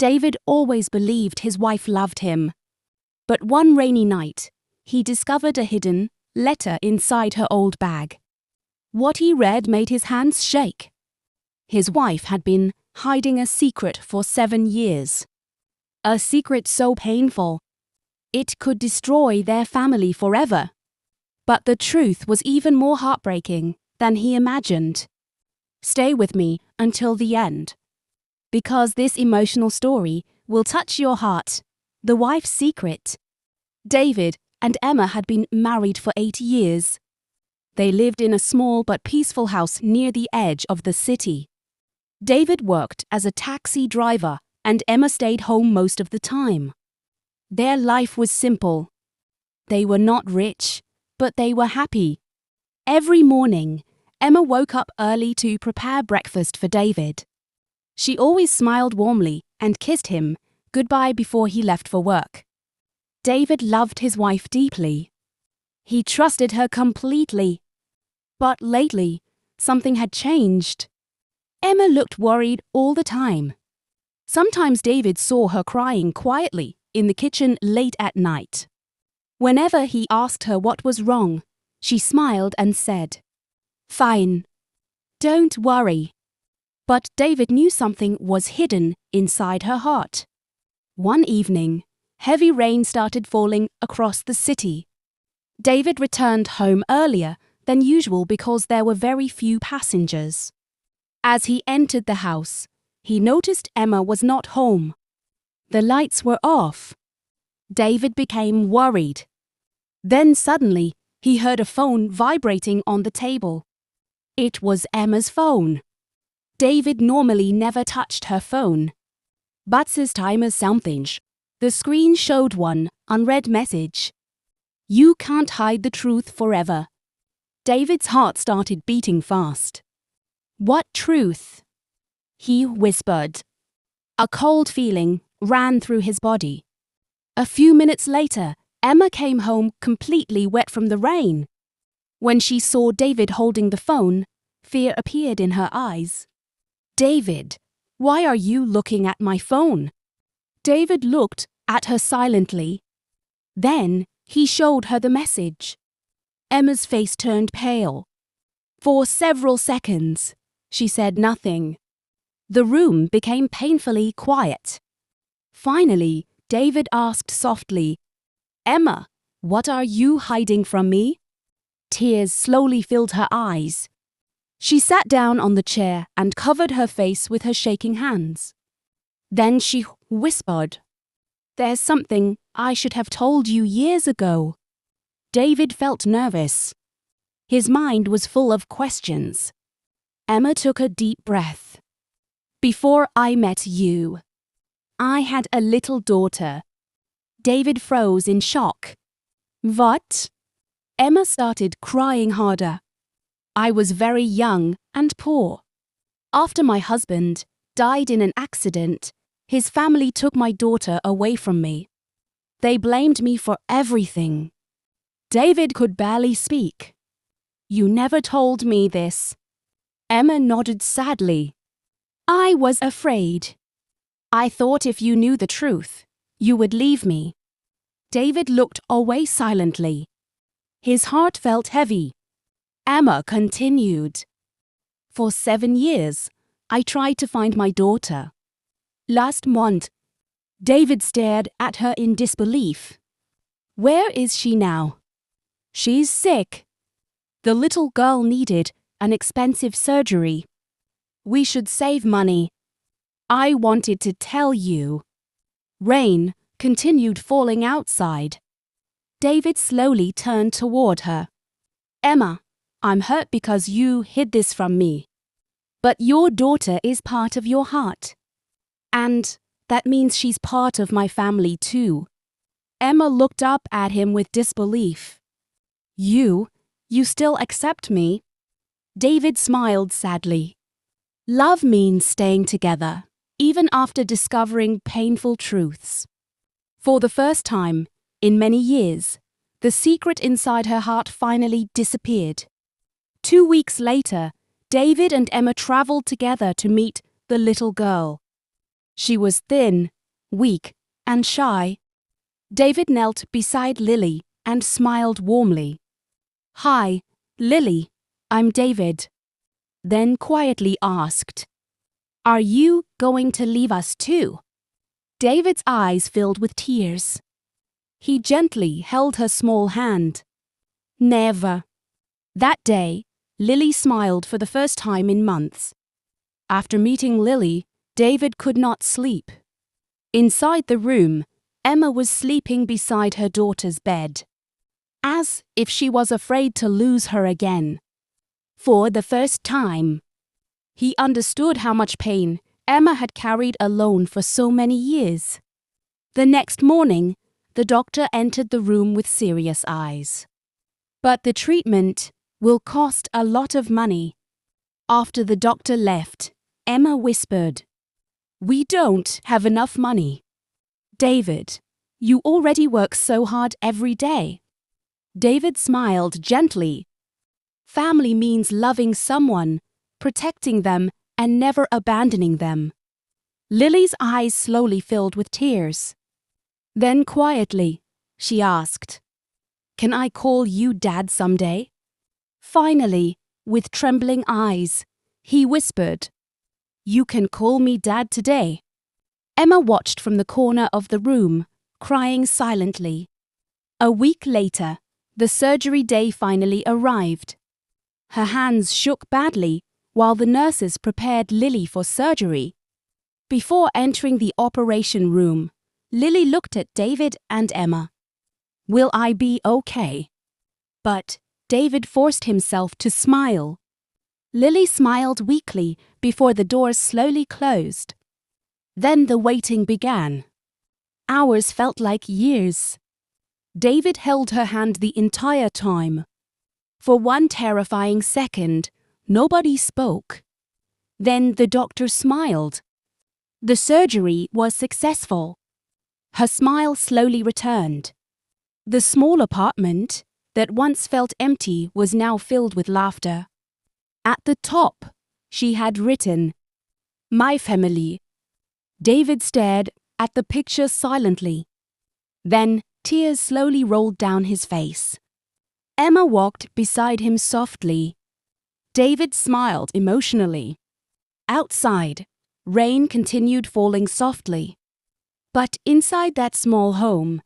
David always believed his wife loved him. But one rainy night, he discovered a hidden letter inside her old bag. What he read made his hands shake. His wife had been hiding a secret for 7 years. A secret so painful, it could destroy their family forever. But the truth was even more heartbreaking than he imagined. Stay with me until the end, because this emotional story will touch your heart. The Wife's Secret. David and Emma had been married for 8 years. They lived in a small but peaceful house near the edge of the city. David worked as a taxi driver and Emma stayed home most of the time. Their life was simple. They were not rich, but they were happy. Every morning, Emma woke up early to prepare breakfast for David. She always smiled warmly and kissed him goodbye before he left for work. David loved his wife deeply. He trusted her completely. But lately, something had changed. Emma looked worried all the time. Sometimes David saw her crying quietly in the kitchen late at night. Whenever he asked her what was wrong, she smiled and said, "Fine. Don't worry." But David knew something was hidden inside her heart. One evening, heavy rain started falling across the city. David returned home earlier than usual because there were very few passengers. As he entered the house, he noticed Emma was not home. The lights were off. David became worried. Then suddenly, he heard a phone vibrating on the table. It was Emma's phone. David normally never touched her phone. But this time something. The screen showed one unread message. "You can't hide the truth forever." David's heart started beating fast. "What truth?" he whispered. A cold feeling ran through his body. A few minutes later, Emma came home completely wet from the rain. When she saw David holding the phone, fear appeared in her eyes. "David, why are you looking at my phone?" David looked at her silently. Then he showed her the message. Emma's face turned pale. For several seconds, she said nothing. The room became painfully quiet. Finally, David asked softly, "Emma, what are you hiding from me?" Tears slowly filled her eyes. She sat down on the chair and covered her face with her shaking hands. Then she whispered, "There's something I should have told you years ago." David felt nervous. His mind was full of questions. Emma took a deep breath. "Before I met you, I had a little daughter." David froze in shock. "What?" Emma started crying harder. "I was very young and poor. After my husband died in an accident, his family took my daughter away from me. They blamed me for everything." David could barely speak. "You never told me this." Emma nodded sadly. "I was afraid. I thought if you knew the truth, you would leave me." David looked away silently. His heart felt heavy. Emma continued, "For 7 years, I tried to find my daughter. Last month," David stared at her in disbelief. "Where is she now?" "She's sick. The little girl needed an expensive surgery. We should save money. I wanted to tell you." Rain continued falling outside. David slowly turned toward her. "Emma, I'm hurt because you hid this from me. But your daughter is part of your heart. And that means she's part of my family too." Emma looked up at him with disbelief. You still accept me?" David smiled sadly. Love means staying together, even after discovering painful truths. For the first time in many years, the secret inside her heart finally disappeared. 2 weeks later, David and Emma traveled together to meet the little girl. She was thin, weak, and shy. David knelt beside Lily and smiled warmly. "Hi, Lily, I'm David." Then quietly asked, "Are you going to leave us too?" David's eyes filled with tears. He gently held her small hand. "Never." That day, Lily smiled for the first time in months. After meeting Lily, David could not sleep. Inside the room, Emma was sleeping beside her daughter's bed, as if she was afraid to lose her again. For the first time, he understood how much pain Emma had carried alone for so many years. The next morning, the doctor entered the room with serious eyes. "But the treatment will cost a lot of money." After the doctor left, Emma whispered, "We don't have enough money." "David, you already work so hard every day." David smiled gently. "Family means loving someone, protecting them, and never abandoning them." Lily's eyes slowly filled with tears. Then quietly, she asked, "Can I call you Dad someday?" Finally, with trembling eyes, he whispered, "You can call me Dad today." Emma watched from the corner of the room, crying silently. A week later, the surgery day finally arrived. Her hands shook badly while the nurses prepared Lily for surgery. Before entering the operation room, Lily looked at David and Emma. "Will I be okay?" But David forced himself to smile. Lily smiled weakly before the doors slowly closed. Then the waiting began. Hours felt like years. David held her hand the entire time. For one terrifying second, nobody spoke. Then the doctor smiled. The surgery was successful. Her smile slowly returned. The small apartment that once felt empty was now filled with laughter. At the top, she had written, "My family." David stared at the picture silently. Then tears slowly rolled down his face. Emma walked beside him softly. David smiled emotionally. Outside, rain continued falling softly. But inside that small home,